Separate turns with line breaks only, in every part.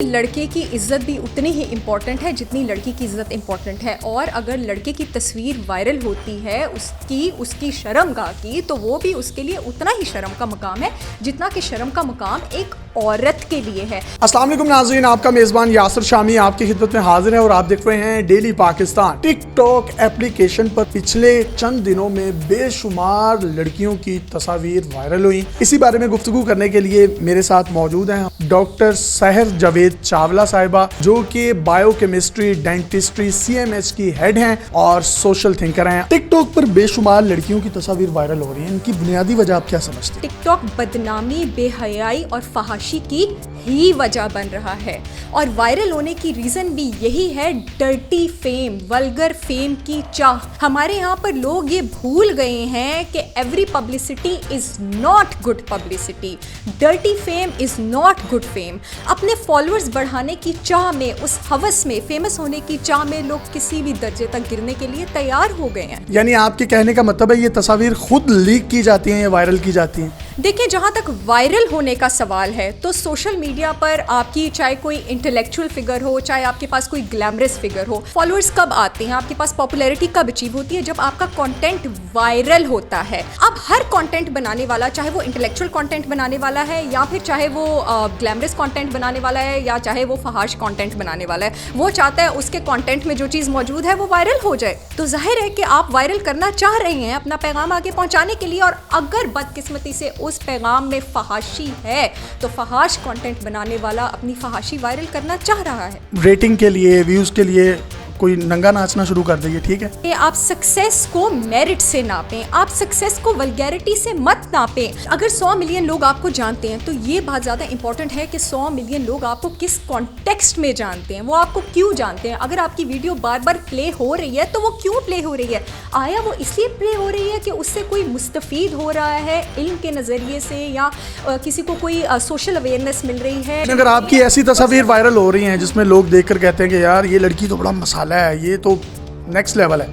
लड़के की इज्जत भी उतनी ही इम्पॉर्टेंट है जितनी लड़की की इज्जत इम्पॉर्टेंट है। और अगर लड़के की तस्वीर वायरल होती है उसकी शर्मगाह की, तो वो भी उसके लिए उतना ही शर्म का मकाम है जितना कि शर्म का मकाम एक औरत के लिए है।
अस्सलाम वालेकुम नाज़रीन, आपका मेज़बान यासिर शामी आपकी खिदमत में हाजिर है और आप देख रहे हैं डेली पाकिस्तान। टिकटॉक एप्लीकेशन पर पिछले चंद दिनों में बेशुमार लड़कियों की तस्वीर वायरल हुई। इसी बारे में गुफ्तगू करने के लिए मेरे साथ मौजूद हैं डॉक्टर सहर जावेद चावला साहिबा, जो कि बायोकेमिस्ट्री डेंटिस्ट्री CMH की हेड हैं और सोशल थिंकर हैं। टिकटॉक पर बेशुमार लड़कियों की तस्वीर वायरल हो रही है, इनकी बुनियादी वजह आप क्या समझते हैं?
टिकटॉक बदनामी, बेहयाई और फहाशी की ही वजह बन रहा है और वायरल होने की रीजन भी यही है, डर्टी फेम, वल्गर फेम की चाह। हमारे यहाँ पर लोग ये भूल गए हैं कि every publicity is not good publicity, dirty fame is not good fame. अपने फॉलोअर्स बढ़ाने की चाह में, उस हवस में, फेमस होने की चाह में लोग किसी भी दर्जे तक गिरने के लिए तैयार हो गए हैं।
यानी आपके कहने का मतलब है ये तस्वीर खुद लीक की जाती हैं या वायरल की जाती हैं?
देखिए, जहाँ तक वायरल होने का सवाल है तो सोशल मीडिया पर आपकी चाहे कोई इंटेलेक्चुअल फिगर हो, चाहे आपके पास कोई ग्लैमरस फिगर हो, फॉलोअर्स कब आते हैं, आपके पास पॉपुलैरिटी कब अचीव होती है? जब आपका कंटेंट वायरल होता है। अब हर कंटेंट बनाने वाला, चाहे वो इंटेलेक्चुअल कंटेंट बनाने वाला है या फिर चाहे वो ग्लैमरस कंटेंट बनाने वाला है या चाहे वो फहाश कंटेंट बनाने वाला है, वो चाहता है उसके कंटेंट में जो चीज़ मौजूद है वो वायरल हो जाए। तो जाहिर है कि आप वायरल करना चाह रहे हैं अपना पैगाम आगे पहुंचाने के लिए, और अगर बदकिस्मती से उस पैगाम में फहाशी है तो फहाश कंटेंट बनाने वाला अपनी फहाशी वायरल करना चाह रहा है।
रेटिंग के लिए, व्यूज के लिए कोई नंगा नाचना शुरू कर दीजिए, ठीक है?
कि आप सक्सेस को मेरिट से नापें, आप सक्सेस को वल्गैरिटी से मत नापें। अगर 100 मिलियन लोग आपको जानते हैं तो ये बहुत ज़्यादा इंपॉर्टेंट है कि 100 मिलियन लोग आपको किस कॉन्टेक्स्ट में जानते हैं, वो आपको क्यों जानते हैं। अगर आपकी वीडियो बार बार प्ले हो रही है तो वो क्यों प्ले हो रही है? आया वो इसलिए प्ले हो रही है कि उससे कोई मुस्तफ़ीद हो रहा है इल्म के नज़रिए से, या किसी को कोई सोशल अवेयरनेस मिल रही है?
अगर आपकी ऐसी तस्वीर वायरल हो रही हैं जिसमें लोग देखकर कहते हैं कि यार ये लड़की तो बड़ा मसाला है, ये तो नेक्स्ट लेवल है,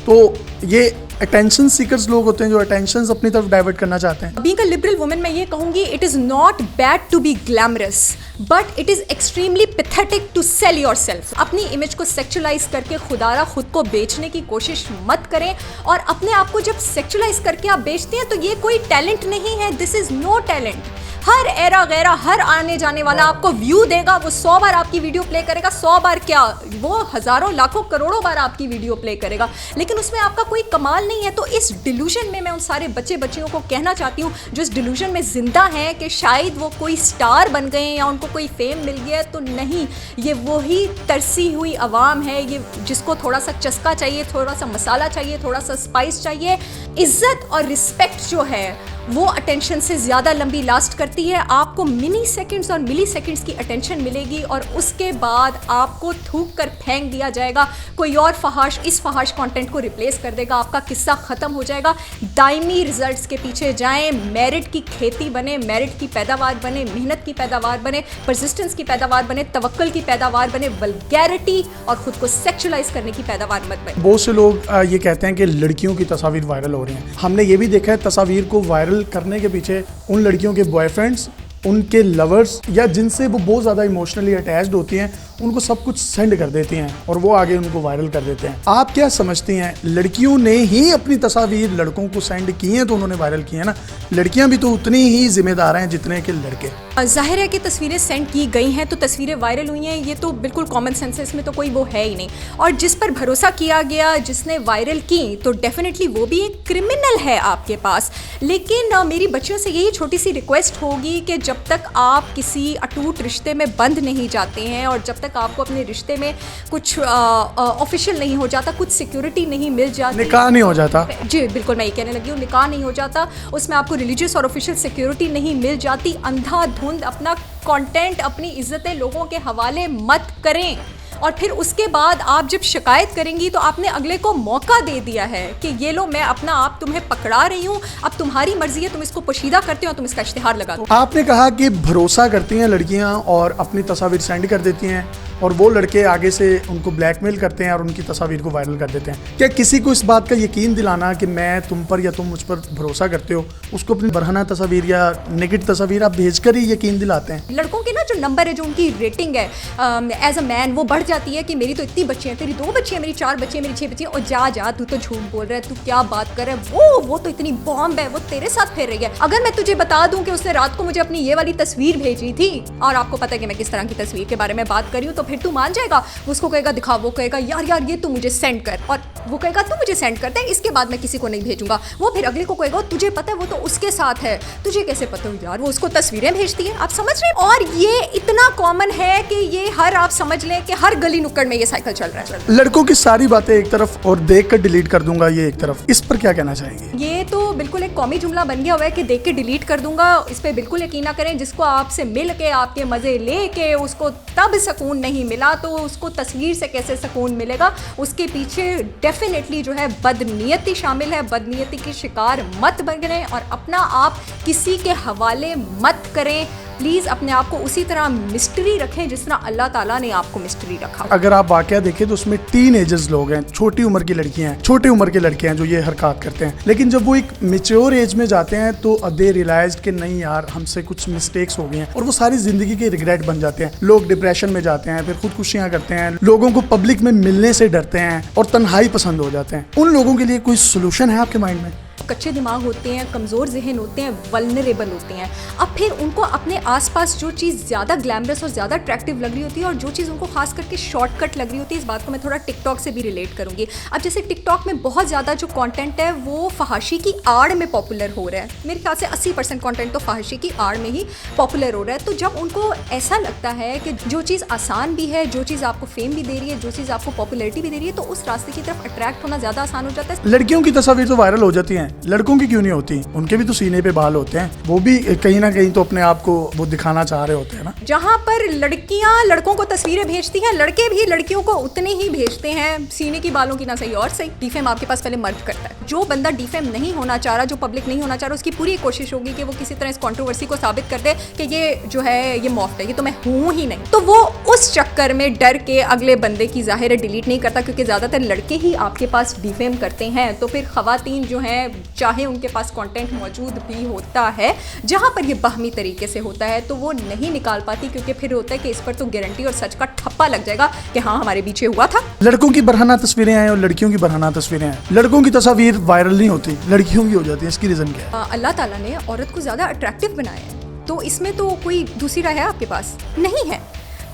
तो ये अटेंशन सीकर्स लोग होते हैं जो अटेंशन अपनी तरफ डाइवर्ट करना चाहते हैं।
बीइंग अ लिबरल वुमन मैं ये कहूंगी, it is not bad to be glamorous but it is extremely pathetic to sell yourself. अपनी इमेज को सेक्सुअलाइज करके खुदारा खुद को बेचने की कोशिश मत करें। और अपने आप को जब सेक्सुअलाइज करके आप बेचते हैं तो ये कोई टैलेंट नहीं है, दिस इज नो टैलेंट। हर एरा गैरा, हर आने जाने वाला आपको व्यू देगा, वो 100 बार आपकी वीडियो प्ले करेगा, 100 बार क्या, वो हजारों लाखों करोड़ों बार आपकी वीडियो प्ले करेगा, लेकिन उसमें आपका कोई कमाल नहीं है। तो इस डिल्यूजन में मैं उन सारे बच्चियों को कहना चाहती हूँ जो इस डिल्यूजन में जिंदा हैं कि शायद वो कोई स्टार बन गए या उनको कोई फेम मिल गया, तो नहीं, ये वही तरसी हुई आवाम है, ये जिसको थोड़ा सा चस्का चाहिए, थोड़ा सा मसाला चाहिए, थोड़ा सा स्पाइस चाहिए। इज्जत और रिस्पेक्ट जो है वो अटेंशन से ज़्यादा लंबी लास्ट करती है। आपको मिनी सेकंड्स और मिली सेकंड्स की अटेंशन मिलेगी और उसके बाद आपको थूक कर फेंक दिया जाएगा, कोई और फहाश इस फहाश कंटेंट को रिप्लेस कर देगा, आपका किस्सा ख़त्म हो जाएगा। दायमी रिजल्ट्स के पीछे जाएं, मेरिट की खेती बने, मेरिट की पैदावार बने, मेहनत की पैदावार बने, परसिस्टेंस की पैदावार बने, तवक्कुल की पैदावार बने, वल्गैरिटी और ख़ुद को सेक्सुअलाइज करने की पैदावार मत बने।
बहुत से लोग ये कहते हैं कि लड़कियों की तस्वीर वायरल हो रही हैं। हमने ये भी देखा है तस्वीर को वायरल करने के पीछे उन लड़कियों के बॉयफ्रेंड्स, उनके लवर्स या जिनसे वो बहुत ज़्यादा इमोशनली अटैच्ड होती हैं, उनको सब कुछ सेंड कर देती हैं और वो आगे उनको वायरल कर देते हैं। आप क्या समझती हैं, लड़कियों ने ही अपनी तस्वीर लड़कों को सेंड की हैं तो उन्होंने वायरल की है ना? लड़कियां भी तो उतनी ही जिम्मेदार हैं जितने के लड़के।
जाहिर है कि तस्वीरें सेंड की गई हैं तो तस्वीरें वायरल हुई हैं, ये तो बिल्कुल कॉमन सेंस है, इसमें तो कोई वो है ही नहीं। और जिस पर भरोसा किया गया, जिसने वायरल की, तो डेफिनेटली वो भी एक क्रिमिनल है आपके पास। लेकिन मेरी बच्चियों से यही छोटी सी रिक्वेस्ट होगी कि जब तक आप किसी अटूट रिश्ते में बंध नहीं जाते हैं और जब तक आपको अपने रिश्ते में कुछ ऑफिशियल नहीं हो जाता, कुछ सिक्योरिटी नहीं मिल जाती,
निकाह नहीं हो जाता,
जी बिल्कुल मैं ये कहने लगी हूँ, निकाह नहीं हो जाता, उसमें आपको रिलीजियस और ऑफिशियल सिक्योरिटी नहीं मिल जाती, अंधाधुंध अपना कंटेंट, अपनी इज्जतें लोगों के हवाले मत करें। और फिर उसके बाद आप जब शिकायत करेंगी तो आपने अगले को मौका दे दिया है कि ये लो, मैं अपना आप तुम्हें पकड़ा रही हूँ, अब तुम्हारी मर्जी है, तुम इसको पोशीदा करते हो, तुम इसका इश्तिहार लगा दो।
आपने कहा कि भरोसा करती हैं लड़कियां और अपनी तस्वीर सेंड कर देती हैं और वो लड़के आगे से उनको ब्लैकमेल करते हैं और उनकी तस्वीर को वायरल कर देते हैं। क्या किसी को इस बात का यकीन दिलाना कि मैं तुम पर या तुम मुझ पर भरोसा करते हो, उसको अपनी बरहना तस्वीर या नेगेटिव तस्वीर आप भेजकर ही यकीन दिलाते हैं?
लड़कों के ना जो नंबर है, जो उनकी रेटिंग है एज अ मैन, वो बढ़ जाती है कि मेरी तो इतनी बच्चियां, तेरी 2 बच्चियां, मेरी 4 बच्चियां, मेरी 6 बच्चियां, और जा तू तो झूठ बोल रहा है, तू क्या बात कर रहा है, वो तो इतनी बॉम्ब है, वो तेरे साथ फिर रही है। अगर मैं तुझे बता दूं कि उसने रात को मुझे अपनी ये वाली तस्वीर भेजी थी और आपको पता है कि मैं किस तरह की तस्वीर के बारे में बात कर रही हूँ, तो फिर तू मान जाएगा? उसको कहेगा दिखा, वो कहेगा यार ये तू मुझे सेंड कर, और वो कहेगा तू मुझे सेंड कर दे, इसके बाद मैं किसी को नहीं भेजूंगा। वो फिर अगले को कहेगा तुझे पता है वो तो उसके साथ है, तुझे कैसे पता हो यार, वो उसको तस्वीरें भेजती है। आप समझ रहे हैं? और ये इतना कॉमन है कि ये आप समझ लें कि हर गली नुक्कड़ में ये साइकिल चल रहा है।
लड़कों की सारी बातें एक तरफ और देख कर डिलीट कर दूंगा ये एक तरफ, इस पर क्या कहना चाहेंगे?
ये तो बिल्कुल एक कौमी जुमला बन गया हुआ है कि देख के डिलीट कर दूंगा। इस पे बिल्कुल यकीन ना करें। जिसको आपसे मिल के, आपके मजे लेके उसको तब सुकून नहीं मिला तो उसको तस्वीर से कैसे सुकून मिलेगा? उसके पीछे डेफिनेटली जो है बदनीयती शामिल है। बदनीयती के शिकार मत बने और अपना आप किसी के हवाले मत करें। प्लीज़ अपने आप को उसी तरह मिस्ट्री रखें जिस तरह अल्लाह ताला ने आपको मिस्ट्री रखा।
अगर आप वाकया देखें तो उसमें टीन एजर्स लोग हैं, छोटी उम्र की लड़कियां हैं, छोटे उम्र के लड़के हैं जो ये हरकत करते हैं। लेकिन जब वो एक मेच्योर एज में जाते हैं तो दे रियलाइज कि नहीं यार, हमसे कुछ मिस्टेक्स हो गई हैं, और वो सारी जिंदगी के रिग्रेट बन जाते हैं। लोग डिप्रेशन में जाते हैं, फिर खुदकुशियां करते हैं, लोगों को पब्लिक में मिलने से डरते हैं और तन्हाई पसंद हो जाते हैं। उन लोगों के लिए कोई सोल्यूशन है आपके माइंड में?
कच्चे दिमाग होते हैं, कमज़ोर जहन होते हैं, वल्नरेबल होते हैं। अब फिर उनको अपने आसपास जो चीज़ ज़्यादा ग्लैमरस और ज़्यादा अट्रैक्टिव लग रही होती है और जो चीज़ उनको खास करके शॉर्टकट लग रही होती है, इस बात को मैं थोड़ा टिकटॉक से भी रिलेट करूँगी। अब जैसे टिकटॉक में बहुत ज़्यादा जो कंटेंट है वो फहाशी की आड़ में पॉपुलर हो रहा है। मेरे ख्याल से 80% कंटेंट तो फहाशी की आड़ में ही पॉपुलर हो रहा है। तो जब उनको ऐसा लगता है कि जो चीज़ आसान भी है, जो चीज़ आपको फेम भी दे रही है, जो चीज़ आपको पॉपुलैरिटी भी दे रही है, तो उस रास्ते की तरफ अट्रैक्ट होना ज़्यादा आसान हो जाता है।
लड़कियों की तस्वीर तो वायरल हो जाती हैं, लड़कों की क्यों नहीं होती? उनके भी तो सीने पे बाल होते हैं, वो भी कहीं ना कहीं तो अपने आप को वो दिखाना चाह रहे होते हैं ना।
जहाँ पर लड़कियां लड़कों को तस्वीरें भेजती हैं, लड़के भी लड़कियों को उतने ही भेजते हैं। सीने की बालों की ना सही और सही, डीफेम आपके पास पहले मर्द करता है। जो बंदा डीफेम नहीं होना चाह रहा, जो पब्लिक नहीं होना चाह रहा, उसकी पूरी कोशिश होगी कि वो किसी तरह इस कंट्रोवर्सी को साबित कर दे कि ये जो है ये मॉफ्ट है, ये तो मैं हूँ ही नहीं। तो वो उस चक्कर में डर के अगले बंदे की ज़ाहिर है डिलीट नहीं करता, क्योंकि ज़्यादातर लड़के ही आपके पास डीफेम करते हैं। तो फिर ख़वातीन जो हैं, चाहे उनके पास कंटेंट मौजूद भी होता है जहां पर ये बाहमी तरीके से होता है, तो वो नहीं निकाल पाती, क्योंकि फिर होता है कि इस पर तो गारंटी और सच का ठप्पा लग जाएगा कि हाँ हमारे पीछे हुआ था।
लड़कों की बरहना तस्वीरें हैं और लड़कियों की बरहना तस्वीरें हैं। लड़कों की तस्वीर वायरल नहीं होती, लड़कियों की हो जाती है। इसकी रीजन क्या है?
अल्लाह ताला ने औरत को ज्यादा अट्रैक्टिव बनाया है, तो इसमें तो कोई दूसरी राय है आपके पास? नहीं है।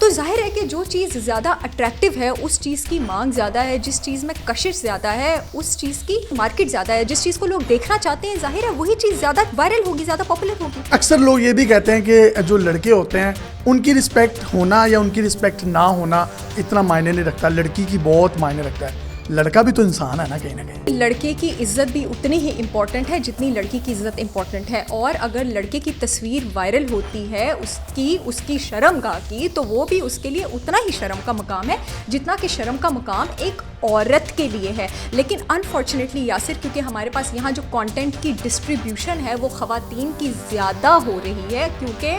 तो जाहिर है कि जो चीज़ ज़्यादा अट्रैक्टिव है उस चीज़ की मांग ज़्यादा है, जिस चीज़ में कशिश ज़्यादा है उस चीज़ की मार्केट ज़्यादा है, जिस चीज़ को लोग देखना चाहते हैं जाहिर है वही चीज़ ज़्यादा वायरल होगी, ज़्यादा पॉपुलर होगी।
अक्सर लोग ये भी कहते हैं कि जो लड़के होते हैं उनकी रिस्पेक्ट होना या उनकी रिस्पेक्ट ना होना इतना मायने नहीं रखता, लड़की की बहुत मायने रखता है। लड़का भी तो इंसान है ना कहीं ना कहीं।
लड़के की इज्जत भी उतनी ही इम्पोर्टेंट है जितनी लड़की की इज्जत इम्पोर्टेंट है। और अगर लड़के की तस्वीर वायरल होती है उसकी शर्मगाह की, तो वो भी उसके लिए उतना ही शर्म का मकाम है जितना कि शर्म का मकाम एक औरत के लिए है। लेकिन अनफॉर्चुनेटली यासिर, क्योंकि हमारे पास यहाँ जो कंटेंट की डिस्ट्रीब्यूशन है वो ख़वातीन की ज़्यादा हो रही है, क्योंकि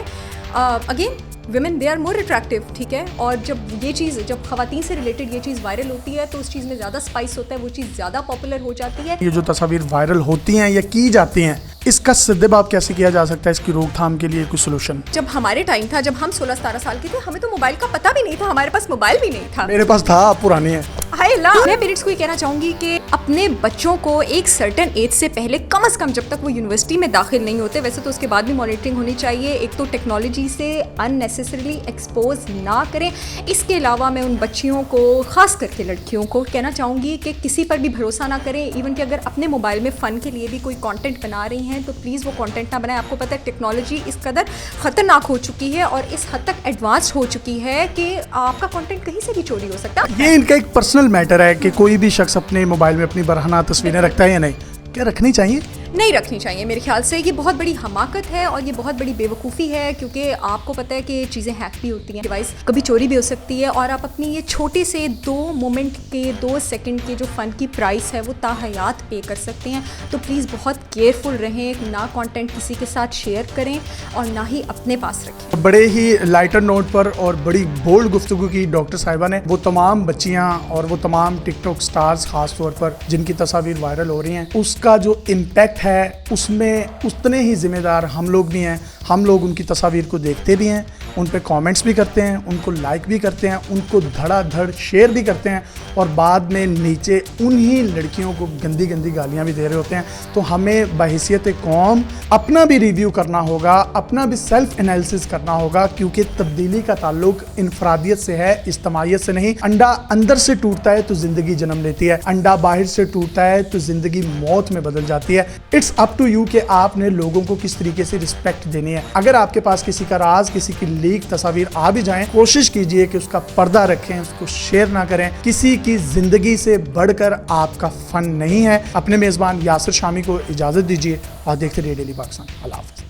again women they are more attractive, ठीक है। और जब ख़वातीन से रिलेटेड ये चीज़ वायरल होती है तो उस चीज़ में ज़्यादा स्पाइस होता है, वो चीज़ ज़्यादा पॉपुलर हो जाती है।
ये जो तस्वीर वायरल होती हैं या की जाती हैं, इसका सद्देबाब कैसे किया जा सकता है? इसकी रोकथाम के लिए कोई सोल्यूशन?
जब हमारे टाइम था, जब हम 16-17 साल के थे, हमें तो मोबाइल का पता भी नहीं था, हमारे पास मोबाइल भी नहीं था।
मेरे पास था, पुरानी है।
हाय अल्लाह। मैं पेरेंट्स को ये कहना चाहूँगी कि अपने बच्चों को एक सर्टेन एज से पहले कम से कम, जब तक वो यूनिवर्सिटी में दाखिल नहीं होते, वैसे तो उसके बाद भी मॉनिटरिंग होनी चाहिए, एक तो टेक्नोलॉजी से अननेसेसरीली एक्सपोज ना करें। इसके अलावा मैं उन बच्चियों को, खास करके लड़कियों को कहना चाहूँगी कि किसी पर भी भरोसा ना करें। इवन कि अगर अपने मोबाइल में फ़न के लिए भी कोई कंटेंट बना रही हैं तो प्लीज़ वो कंटेंट ना बनाएं। आपको पता है टेक्नोलॉजी इस कदर ख़तरनाक हो चुकी है और इस हद तक एडवांस हो चुकी है कि आपका कंटेंट कहीं से भी चोरी हो सकता है।
ये इनका एक पर्सनल मैटर है कि कोई भी शख्स अपने मोबाइल में अपनी बरहना तस्वीरें रखता है या नहीं, क्या रखनी चाहिए?
नहीं रखनी चाहिए। मेरे ख्याल से ये बहुत बड़ी हमाकत है और ये बहुत बड़ी बेवकूफ़ी है, क्योंकि आपको पता है कि ये चीज़ें हैक भी होती हैं, डिवाइस कभी चोरी भी हो सकती है, और आप अपनी ये छोटे से 2 मोमेंट के 2 सेकंड के जो फ़न की प्राइस है वो ताहयात पे कर सकते हैं। तो प्लीज़ बहुत केयरफुल रहें, ना कंटेंट किसी के साथ शेयर करें और ना ही अपने पास रखें।
बड़े ही लाइटर नोट पर और बड़ी बोल्ड गुफ्तगू की डॉक्टर साहिबा ने। वो तमाम बच्चियां और वो तमाम टिकटॉक स्टार्स खास तौर पर जिनकी तस्वीर वायरल हो रही हैं, उसका जो इम्पैक्ट है उसमें उतने ही जिम्मेदार हम लोग भी हैं। हम लोग उनकी तस्वीर को देखते भी हैं, उन पे कमेंट्स भी करते हैं, उनको लाइक भी करते हैं, उनको धड़ाधड़ शेयर भी करते हैं, और बाद में नीचे उन्हीं लड़कियों को गंदी गंदी गालियां भी दे रहे होते हैं। तो हमें बहैसियत कौम अपना भी रिव्यू करना होगा, अपना भी सेल्फ एनालिसिस करना होगा, क्योंकि तब्दीली का ताल्लुक इनफरादियत से है, इज्तमाइयत से नहीं। अंडा अंदर से टूटता है तो जिंदगी जन्म लेती है, अंडा बाहर से टूटता है तो जिंदगी मौत में बदल जाती है। इट्स अप टू यू कि आपने लोगों को किस तरीके से रिस्पेक्ट देनी है। अगर आपके पास किसी का राज, किसी की लीक तस्वीर आ भी जाए, कोशिश कीजिए कि उसका पर्दा रखें, उसको शेयर ना करें। किसी की जिंदगी से बढ़कर आपका फन नहीं है। अपने मेजबान यासिर शामी को इजाजत दीजिए और देखते रहिए डेली पाकिस्तान। अल्लाह हाफ़िज़।